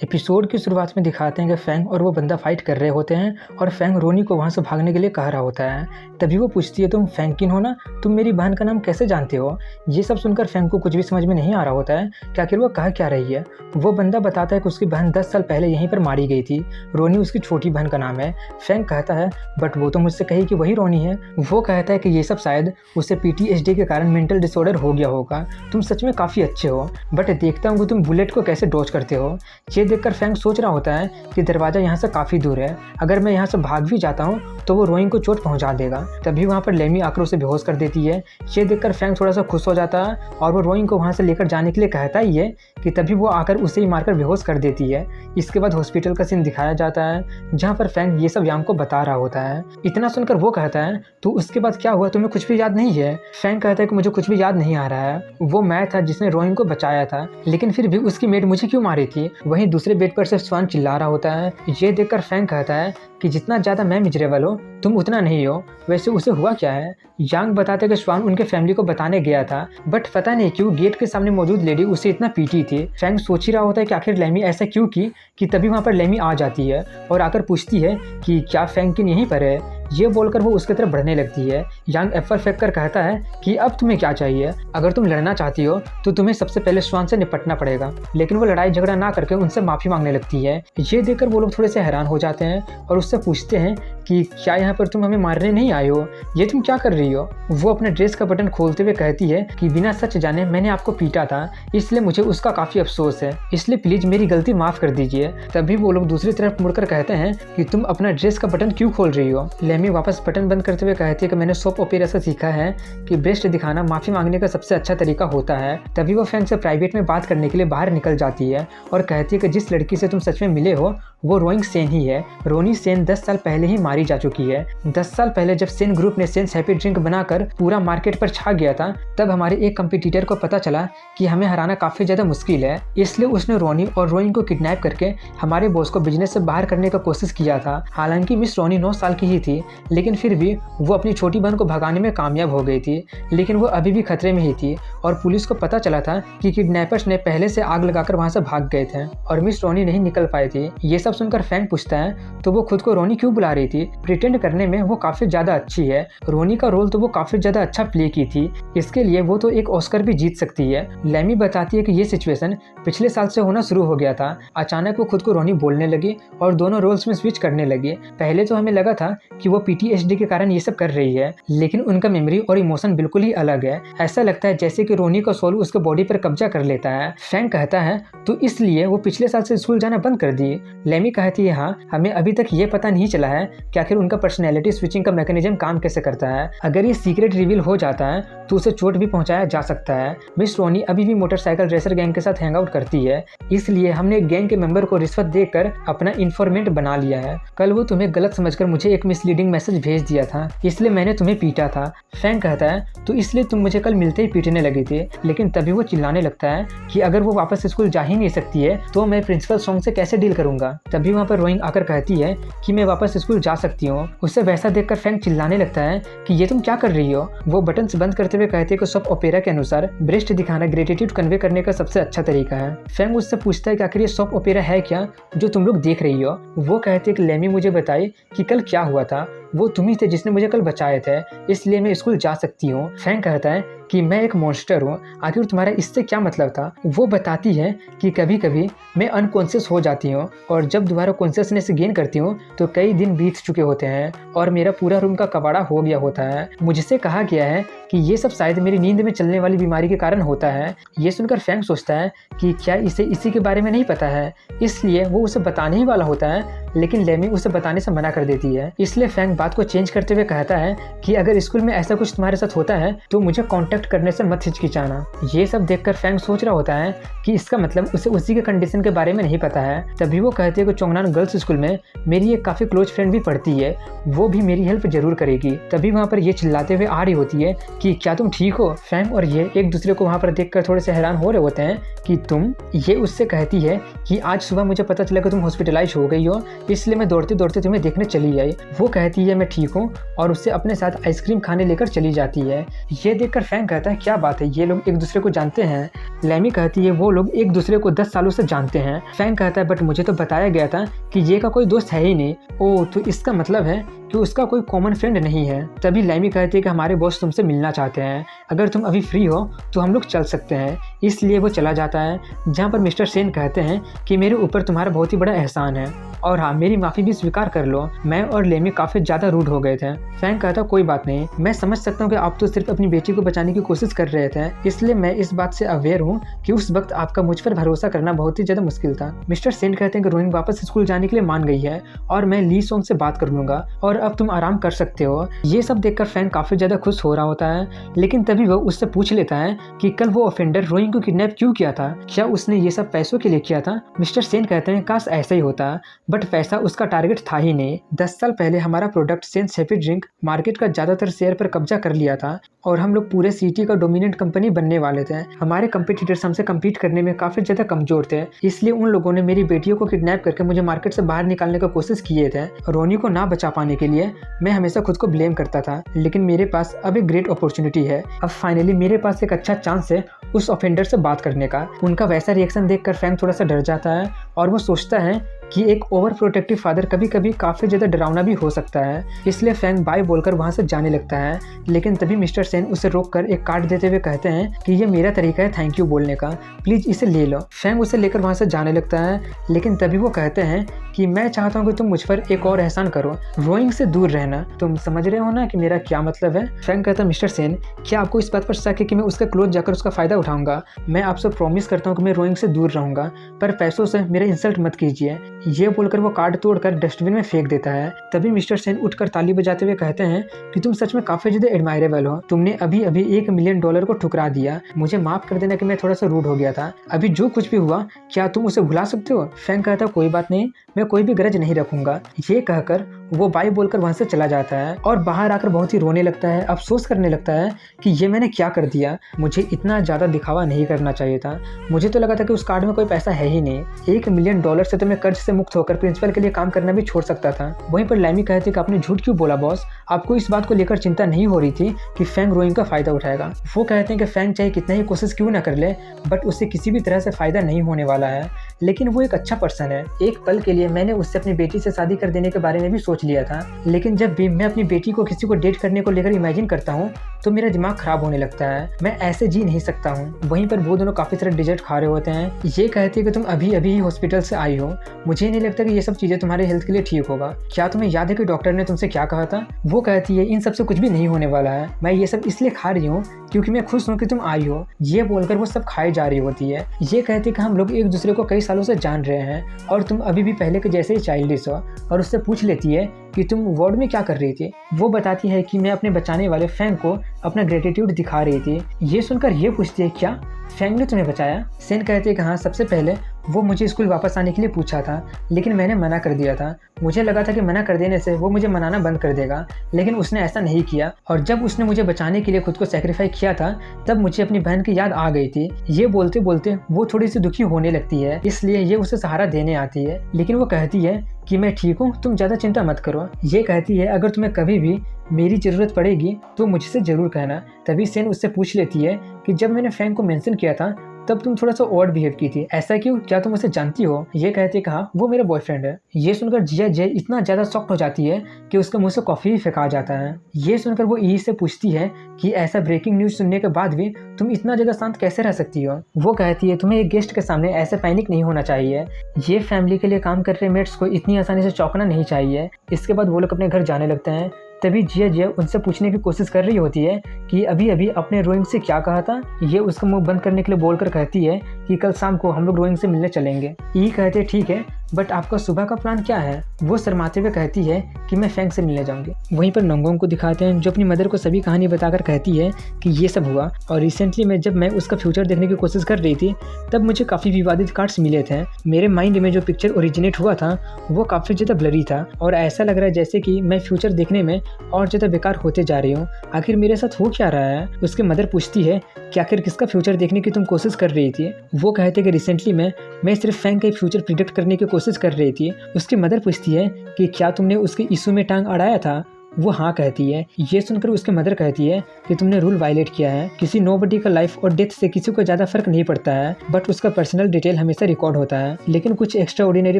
Episode की शुरुआत में दिखाते हैं कि फैंग और वो बंदा फाइट कर रहे होते हैं और फैंग रोनी को वहाँ से भागने के लिए कह रहा होता है। तभी वो पूछती है, तुम फैंकिन हो ना, तुम मेरी बहन का नाम कैसे जानते हो। ये सब सुनकर फैंग को कुछ भी समझ में नहीं आ रहा होता है कि आखिर वो कह क्या रही है। वो बंदा बताता है कि उसकी बहन 10 साल पहले यहीं पर मारी गई थी। रोनी उसकी छोटी बहन का नाम है। फैंग कहता है, बट वो तो मुझसे कही कि वही रोनी है। वो कहता है कि ये सब शायद उसे PTSD के कारण मेंटल डिसऑर्डर हो गया होगा। तुम सच में काफ़ी अच्छे हो, बट देखता हूँ कि तुम बुलेट को कैसे डॉज करते हो। ये देखकर फैंग सोच रहा होता है कि दरवाज़ा यहाँ से काफ़ी दूर है, अगर मैं यहाँ से भाग भी जाता हूँ तो वो रोइंग को चोट पहुँचा देगा। तभी वहाँ पर लेमी आकर उसे बेहोश कर देती है। ये देखकर फैंग थोड़ा सा खुश हो जाता है और वो रोइंग को वहाँ से लेकर जाने के लिए कहता ही है कि तभी वो आकर उसे ही मारकर बेहोश कर देती है। इसके बाद हॉस्पिटल का सीन दिखाया जाता है जहाँ पर फैंग ये सब यांग को बता रहा होता है। इतना सुनकर वो कहता है, तो उसके बाद क्या हुआ, तुम्हें कुछ भी याद नहीं है। फैंग कहता है कि मुझे कुछ भी याद नहीं आ रहा है। वो मैं था जिसने रोइंग को बचाया था, लेकिन फिर भी उसकी मेड मुझे क्यों मारी थी। वहीं दूसरे बेड पर से स्वान चिल्ला रहा होता है। ये देखकर फैंग कहता है कि जितना ज़्यादा मैं मिजरेबल हो तुम उतना नहीं हो। वैसे उसे हुआ क्या है। यांग बताते कि स्वान उनके फैमिली को बताने गया था, बट पता नहीं क्यों गेट के सामने मौजूद लेडी उसे इतना पीटी थी। फैंग सोच ही रहा होता है कि आखिर लेमी ऐसा क्यों की कि तभी वहाँ पर लेमी आ जाती है और आकर पूछती है कि क्या फैंकिन यहीं पर है। ये बोलकर वो उसकी तरफ बढ़ने लगती है। यांग एप्पल फेंक कर कहता है कि अब तुम्हें क्या चाहिए, अगर तुम लड़ना चाहती हो तो तुम्हें सबसे पहले स्वान से निपटना पड़ेगा। लेकिन वो लड़ाई झगड़ा ना करके उनसे माफ़ी मांगने लगती है। ये देखकर वो लोग थोड़े से हैरान हो जाते हैं और उससे पूछते हैं कि क्या यहाँ पर तुम हमें मारने नहीं आए हो, ये तुम क्या कर रही हो। वो अपने ड्रेस का बटन खोलते हुए कहती है कि बिना सच जाने मैंने आपको पीटा था, इसलिए मुझे उसका काफ़ी अफसोस है, इसलिए प्लीज़ मेरी गलती माफ़ कर दीजिए। तभी वो लोग दूसरी तरफ मुड़कर कहते हैं कि तुम अपना ड्रेस का बटन क्यों खोल रही हो। लेमी वापस बटन बंद करते हुए कहती है कि मैंने सोप ओपेरा से सीखा है कि ब्रेस्ट दिखाना माफ़ी मांगने का सबसे अच्छा तरीका होता है। तभी वो फैंग से प्राइवेट में बात करने के लिए बाहर निकल जाती है और कहती है कि जिस लड़की से तुम सच में मिले हो वो रोइंग सेन ही है। रोनी सेन 10 साल पहले ही मारी जा चुकी है। 10 साल पहले जब सेन ग्रुप ने सेन्स हैप्पी ड्रिंक बनाकर पूरा मार्केट पर छा गया था, तब हमारे एक कंपटीटर को पता चला कि हमें हराना काफ़ी ज़्यादा मुश्किल है, इसलिए उसने रोनी और रोइंग को किडनैप करके हमारे बॉस को बिजनेस से बाहर करने का कोशिश किया था। हालांकि मिस रोनी 9 साल की ही थी, लेकिन फिर भी वो अपनी छोटी बहन को भगाने में कामयाब हो गई थी। लेकिन वो अभी भी खतरे में ही थी और पुलिस को पता चला था कि किडनैपर्स ने पहले से आग लगाकर वहाँ से भाग गए थे और मिस रोनी नहीं निकल पाई थी। ये सब सुनकर फैंग पूछता है, तो वो खुद को रोनी क्यों बुला रही थी। प्रिटेंड करने में वो काफ़ी ज़्यादा अच्छी है। रोनी का रोल तो वो काफ़ी ज़्यादा अच्छा प्ले की थी, इसके लिए वो तो एक ऑस्कर भी जीत सकती है। लेमी बताती है कि ये सिचुएशन पिछले साल से होना शुरू हो गया था। अचानक वो खुद को रोनी बोलने लगी और दोनों रोल्स में स्विच करने लगी। पहले तो हमें लगा था कि वो PTSD के कारण ये सब कर रही है, लेकिन उनका मेमोरी और इमोशन बिल्कुल ही अलग है। ऐसा लगता है जैसे कि रोनी का सोल उसके बॉडी पर कब्जा कर लेता है। फैंग कहता है, तो इसलिए वो पिछले साल से स्कूल जाना बंद कर दी। लेमी कहती है, हाँ, हमें अभी तक ये पता नहीं चला है कि आखिर उनका पर्सनैलिटी स्विचिंग का मैकेनिज्म काम कैसे करता है। अगर ये सीक्रेट रिवील हो जाता है तो उसे चोट भी पहुंचाया जा सकता है। मिस रोनी अभी भी मोटरसाइकिल रेसर गैंग के साथ हैंग आउट करती है, इसलिए हमने गैंग के मेंबर को रिश्वत देकर अपना इन्फॉर्मेंट बना लिया है। कल वो तुम्हें गलत समझकर मुझे एक मिसलीडिंग मैसेज भेज दिया था, इसलिए मैंने तुम्हें पीटा था। फैंग कहता है, तो इसलिए तुम मुझे कल मिलते ही पीटने लगे थे। लेकिन तभी वो चिल्लाने लगता है कि अगर वो वापस स्कूल जा ही नहीं सकती है तो मैं प्रिंसिपल सॉन्ग से कैसे डील करूंगा। तभी वहाँ पर रोइंग आकर कहती है कि मैं वापस स्कूल जा सकती हूँ। उसे वैसा देखकर फैंग चिल्लाने लगता है कि ये तुम क्या कर रही हो। वो बटन बंद करते हुए कहते हैं कि सोप ओपेरा के अनुसार ब्रेस्ट दिखाना ग्रेटिट्यूड कन्वे करने का सबसे अच्छा तरीका है। फैंग उससे पूछता है कि आखिर ये सोप ओपेरा है क्या जो तुम लोग देख रही हो। वो कहते हैं कि लेमी मुझे बताई कि कल क्या हुआ था, वो तुम ही थे जिसने मुझे कल बचाए थे, इसलिए मैं स्कूल जा सकती हूँ। फैंग कहता है कि मैं एक मॉन्स्टर हूँ, आखिर तुम्हारा इससे क्या मतलब था। वो बताती है कि कभी कभी मैं अनकॉन्शियस हो जाती हूँ और जब दोबारा कॉन्शियसनेस गेन करती हूँ तो कई दिन बीत चुके होते हैं और मेरा पूरा रूम का कबाड़ा हो गया होता है। मुझसे कहा गया है कि ये सब शायद मेरी नींद में चलने वाली बीमारी के कारण होता है। ये सुनकर फैंग सोचता है कि क्या इसे इसी के बारे में नहीं पता है, इसलिए वो उसे बताने ही वाला होता है, लेकिन लेमी उसे बताने से मना कर देती है। इसलिए फैंग बात को चेंज करते हुए कहता है कि अगर स्कूल में ऐसा कुछ तुम्हारे साथ होता है तो मुझे कांटेक्ट करने से मत हिचकिचाना। ये सब देखकर फैंग सोच रहा होता है कि इसका मतलब उसे उसी के कंडीशन के बारे में नहीं पता है। तभी वो कहती है कि चोंगनान गर्ल्स स्कूल में मेरी एक काफ़ी क्लोज फ्रेंड भी पढ़ती है, वो भी मेरी हेल्प जरूर करेगी। तभी वहाँ पर ये चिल्लाते हुए आ रही होती है कि क्या तुम ठीक हो। फैंग और ये एक दूसरे को वहाँ पर देखकर थोड़े से हैरान हो रहे होते हैं कि तुम। ये उससे कहती है कि आज सुबह मुझे पता चला कि तुम हॉस्पिटलाइज हो गई हो, इसलिए मैं दौड़ते दौड़ते तुम्हें देखने चली आई। वो कहती है मैं ठीक हूँ और उससे अपने साथ आइसक्रीम खाने लेकर चली जाती है। ये देखकर फैंग कहता है क्या बात है, ये लोग एक दूसरे को जानते हैं। लैमी कहती है वो लोग एक दूसरे को 10 सालों से जानते हैं। फैंग कहता है बट मुझे तो बताया गया था कि ये का कोई दोस्त है ही नहीं। ओह, तो इसका मतलब है कि उसका कोई कॉमन फ्रेंड नहीं है। तभी लैमी कहती है कि हमारे बॉस तुमसे मिलना चाहते हैं, अगर तुम अभी फ्री हो तो हम लोग चल सकते हैं। इसलिए वो चला जाता है, जहाँ पर मिस्टर सेन कहते हैं कि मेरे ऊपर तुम्हारा बहुत ही बड़ा एहसान है और हाँ, मेरी माफ़ी भी स्वीकार कर लो, मैं और लेमी काफ़ी ज़्यादा रूड हो गए थे। फैंग कहता कोई बात नहीं, मैं समझ सकता हूँ कि आप तो सिर्फ अपनी बेटी को बचाने की कोशिश कर रहे थे, इसलिए मैं इस बात से अवेयर हूँ कि उस वक्त आपका मुझ पर भरोसा करना बहुत ही ज़्यादा मुश्किल था। मिस्टर सेन कहते हैं कि रोइंग वापस स्कूल जाने के लिए मान गई है और मैं ली सोंग से बात कर लूँगा और अब तुम आराम कर सकते हो। ये सब देखकर फैंग काफ़ी ज़्यादा खुश हो रहा होता है, लेकिन तभी वो उससे पूछ लेता है कि कल वो ऑफेंडर रोइंग को किडनैप क्यों किया था, क्या उसने ये सब पैसों के लिए किया था। मिस्टर सेन कहते हैं काश ऐसा ही होता, बट पैसा उसका टारगेट था ही नहीं। 10 साल पहले हमारा product sense happy drink market का ज़्यादातर शेयर पर कब्जा कर लिया था और हम लोग पूरे सिटी का डोमिनेंट कंपनी बनने वाले थे। हमारे कंपटीटर्स हमसे कम्पीट करने में काफ़ी ज़्यादा कमज़ोर थे, इसलिए उन लोगों ने मेरी बेटियों को किडनैप करके मुझे मार्केट से बाहर निकालने का कोशिश किए थे। रोनी को ना बचा पाने के लिए मैं हमेशा खुद को ब्लेम करता था, लेकिन मेरे पास अब एक ग्रेट अपॉर्चुनिटी है। अब फाइनली मेरे पास एक अच्छा चांस है उस ऑफेंडर से बात करने का। उनका वैसा रिएक्शन देखकर फैंग थोड़ा सा डर जाता है और वो सोचता है कि एक ओवर प्रोटेक्टिव फादर कभी कभी काफ़ी ज़्यादा डरावना भी हो सकता है, इसलिए फैंग बाय बोलकर वहाँ से जाने लगता है। लेकिन तभी मिस्टर सेन उसे रोककर एक कार्ड देते हुए कहते हैं कि ये मेरा तरीका है थैंक यू बोलने का, प्लीज़ इसे ले लो। फैंग उसे लेकर वहाँ से जाने लगता है, लेकिन तभी वो कहते हैं कि मैं चाहता हूँ कि तुम मुझ पर एक और एहसान करो, रोइंग से दूर रहना। तुम समझ रहे हो ना कि मेरा क्या मतलब है। फैंग कहता है मिस्टर सेन क्या आपको इस बात पर शक है कि मैं उसके क्लोज जाकर उसका फ़ायदा उठाऊंगा। मैं आपसे प्रॉमिस करता हूँ कि मैं रोइंग से दूर रहूँगा, पर पैसों से मेरा इंसल्ट मत कीजिए। ये बोलकर वो कार्ड तोड़कर डस्टबिन में फेंक देता है। तभी मिस्टर सेन उठकर ताली बजाते हुए कहते हैं कि तुम सच में काफ़ी ज़्यादा एडमायरेबल हो, तुमने अभी अभी $1 मिलियन को ठुकरा दिया। मुझे माफ़ कर देना कि मैं थोड़ा सा रूड हो गया था, अभी जो कुछ भी हुआ क्या तुम उसे भुला सकते हो। फैंग कहता है कोई बात नहीं, मैं कोई भी गरज नहीं रखूंगा। ये कहकर वो बाय बोलकर वहाँ से चला जाता है और बाहर आकर बहुत ही रोने लगता है, अफसोस करने लगता है कि ये मैंने क्या कर दिया, मुझे इतना ज़्यादा दिखावा नहीं करना चाहिए था। मुझे तो लगा था कि उस कार्ड में कोई पैसा है ही नहीं। $1 मिलियन से तो मैं कर्ज से मुक्त होकर प्रिंसिपल के लिए काम करना भी छोड़ सकता था। वहीं पर लैमी कहती है कि आपने झूठ क्यों बोला बॉस, आपको इस बात को लेकर चिंता नहीं हो रही थी कि फैंग रोइंग का फ़ायदा उठाएगा। वो कहते हैं कि फैंग चाहे कितना ही कोशिश क्यों ना कर ले, बट उससे किसी भी तरह से फ़ायदा नहीं होने वाला है, लेकिन वो एक अच्छा पर्सन है। एक पल के लिए मैंने उससे अपनी बेटी से शादी कर देने के बारे में भी सोच लिया था, लेकिन जब भी मैं अपनी बेटी को किसी को डेट करने को लेकर इमेजिन करता हूँ तो मेरा दिमाग खराब होने लगता है, मैं ऐसे जी नहीं सकता हूँ। वहीं पर वो दोनों काफ़ी सारे डिजर्ट खा रहे होते हैं। ये कहती है कि तुम अभी अभी ही हॉस्पिटल से आई हो, मुझे नहीं लगता कि ये सब चीज़ें तुम्हारे हेल्थ के लिए ठीक होगा। क्या तुम्हें याद है कि डॉक्टर ने तुमसे क्या कहा था। वो कहती है इन सब से कुछ भी नहीं होने वाला है, मैं ये सब इसलिए खा रही हूँ क्योंकि मैं खुश हूँ कि तुम आई हो। ये बोलकर वो सब खाई जा रही होती है। ये कहती है कि हम लोग एक दूसरे को कई सालों से जान रहे हैं और तुम अभी भी पहले के जैसे ही चाइल्डिश हो, और उससे पूछ लेती है कि तुम वार्ड में क्या कर रही थी। वो बताती है कि मैं अपने बचाने वाले फैंग को अपना ग्रेटिट्यूड दिखा रही थी। ये सुनकर ये पूछती है क्या फैंग ने तुम्हें बचाया। सेन कहते हैं कि हाँ, सबसे पहले वो मुझे स्कूल वापस आने के लिए पूछा था, लेकिन मैंने मना कर दिया था। मुझे लगा था कि मना कर देने से वो मुझे मनाना बंद कर देगा, लेकिन उसने ऐसा नहीं किया, और जब उसने मुझे बचाने के लिए खुद को सेक्रीफाई किया था तब मुझे अपनी बहन की याद आ गई थी। ये बोलते बोलते वो थोड़ी सी दुखी होने लगती है, इसलिए ये उसे सहारा देने आती है, लेकिन वो कहती है कि मैं ठीक हूँ, तुम ज़्यादा चिंता मत करो। ये कहती है अगर तुम्हें कभी भी मेरी ज़रूरत पड़ेगी तो मुझसे ज़रूर कहना। तभी सेन उससे पूछ लेती है कि जब मैंने फैंग को मेंशन किया था तब तुम थोड़ा सा ऑड बिहेव की थी, ऐसा क्यों, क्या तुम उसे जानती हो। ये कहती है कहा वो मेरा बॉयफ्रेंड है। ये सुनकर जिया जय इतना ज़्यादा शॉक्ड हो जाती है कि उसके मुंह से कॉफ़ी भी फेंका जाता है। ये सुनकर वो ई से पूछती है कि ऐसा ब्रेकिंग न्यूज़ सुनने के बाद भी तुम इतना ज़्यादा शांत कैसे रह सकती हो। वो कहती है तुम्हें एक गेस्ट के सामने ऐसे पैनिक नहीं होना चाहिए, ये फैमिली के लिए काम कर रहे मेट्स को इतनी आसानी से चौंकना नहीं चाहिए। इसके बाद वो लोग अपने घर जाने लगते हैं। तभी जिया उनसे पूछने की कोशिश कर रही होती है कि अभी अभी अपने रोइंग से क्या कहा था। ये उसका मुंह बंद करने के लिए बोलकर कहती है कि कल शाम को हम लोग रोइंग से मिलने चलेंगे। ई कहते ठीक है, बट आपका सुबह का प्लान क्या है। वो शर्माते हुए कहती है कि मैं फैंग से मिलने जाऊंगी। वहीं पर नोंगोंग को दिखाते हैं जो अपनी मदर को सभी कहानी बताकर कहती है कि ये सब हुआ, और रिसेंटली में जब मैं उसका फ्यूचर देखने की कोशिश कर रही थी तब मुझे काफ़ी विवादित कार्ड्स मिले थे। मेरे माइंड में जो पिक्चर ओरिजिनेट हुआ था वो काफ़ी ज़्यादा ब्लरी था, और ऐसा लग रहा है जैसे कि मैं फ्यूचर देखने में और ज़्यादा बेकार होते जा रही हूँ। आखिर मेरे साथ हो क्या रहा है। उसकी मदर पूछती है कि आखिर किसका फ्यूचर देखने की तुम कोशिश कर रही थी। वो कहते कि रिसेंटली में मैं सिर्फ फैंग का फ्यूचर प्रिडिक्ट करने की कोशिश कर रही थी। उसकी मदर पूछती है कि क्या तुमने उसके इशू में टांग अड़ाया था। वो हाँ कहती है। ये सुनकर उसके मदर कहती है कि तुमने रूल वायलेट किया है। किसी नोबडी का लाइफ और डेथ से किसी को ज़्यादा फर्क नहीं पड़ता है, बट उसका पर्सनल डिटेल हमेशा रिकॉर्ड होता है। लेकिन कुछ एक्स्ट्रा ऑर्डिनरी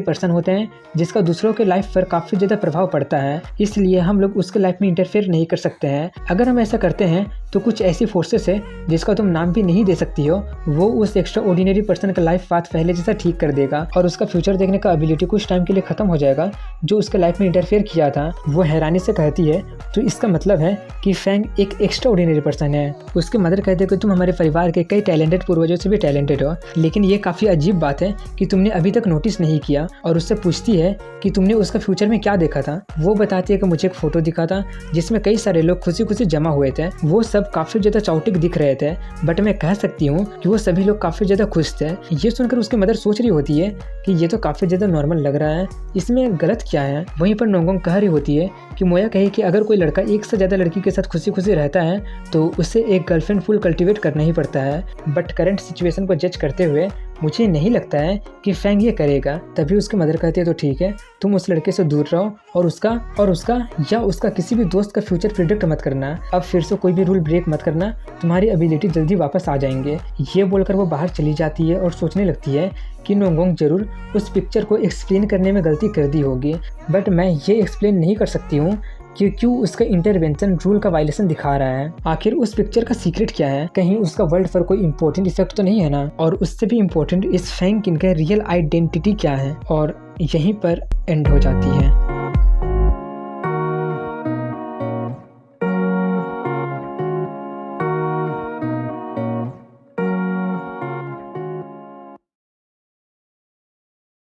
पर्सन होते हैं जिसका दूसरों के लाइफ पर काफ़ी ज़्यादा प्रभाव पड़ता है, इसलिए हम लोग उसके लाइफ में इंटरफेयर नहीं कर सकते हैं। अगर हम ऐसा करते हैं तो कुछ ऐसी फोर्सेस है जिसका तुम नाम भी नहीं दे सकती हो, वो उस एक्स्ट्रा ऑर्डिनरी पर्सन का लाइफ पाथ पहले जैसा ठीक कर देगा और उसका फ्यूचर देखने का एबिलिटी कुछ टाइम के लिए खत्म हो जाएगा जो उसके लाइफ में इंटरफेयर किया था। वो हैरानी से कहती है तो इसका मतलब है कि फैंग एक एक्स्ट्रा ऑर्डिनरी पर्सन है। उसके मदर कहते हैं कि तुम हमारे परिवार के कई टैलेंटेड पूर्वजों से भी टैलेंटेड हो, लेकिन ये काफ़ी अजीब बात है कि तुमने अभी तक नोटिस नहीं किया। और उससे पूछती है कि तुमने उसका फ्यूचर में क्या देखा था। वो बताती है कि मुझे एक फ़ोटो दिखा था जिसमें कई सारे लोग खुशी खुशी जमा हुए थे। वो सब काफ़ी ज़्यादा चाउटिक दिख रहे थे, बट मैं कह सकती हूँ कि वो सभी लोग काफ़ी ज़्यादा खुश थे। ये सुनकर उसकी मदर सोच रही होती है कि ये तो काफ़ी ज़्यादा नॉर्मल लग रहा है, इसमें गलत क्या है। वहीं पर नोंगोंग कह रही होती है कि मोया कहे कि अगर कोई लड़का एक से ज़्यादा लड़की के साथ खुशी खुशी रहता है तो उसे एक गर्लफ्रेंड फुल कल्टीवेट करना ही पड़ता है, बट करंट सिचुएशन को जज करते हुए मुझे नहीं लगता है कि फैंग ये करेगा। तभी उसके मदर कहती है तो ठीक है, तुम उस लड़के से दूर रहो और उसका किसी भी दोस्त का फ्यूचर प्रिडिक्ट मत करना। अब फिर से कोई भी रूल ब्रेक मत करना, तुम्हारी एबिलिटी जल्दी वापस आ जाएंगे। ये बोलकर वो बाहर चली जाती है और सोचने लगती है कि नोंगोंग जरूर उस पिक्चर को एक्सप्लेन करने में गलती कर दी होगी, बट मैं ये एक्सप्लेन नहीं कर सकती हूँ कि क्यों उसका इंटरवेंशन रूल का वायलेशन दिखा रहा है। आखिर उस पिक्चर का सीक्रेट क्या है? कहीं उसका वर्ल्ड पर कोई इंपॉर्टेंट इफेक्ट तो नहीं है ना? और उससे भी इम्पोर्टेंट इस फैंग किन का रियल आइडेंटिटी क्या है? और यहीं पर एंड हो जाती है।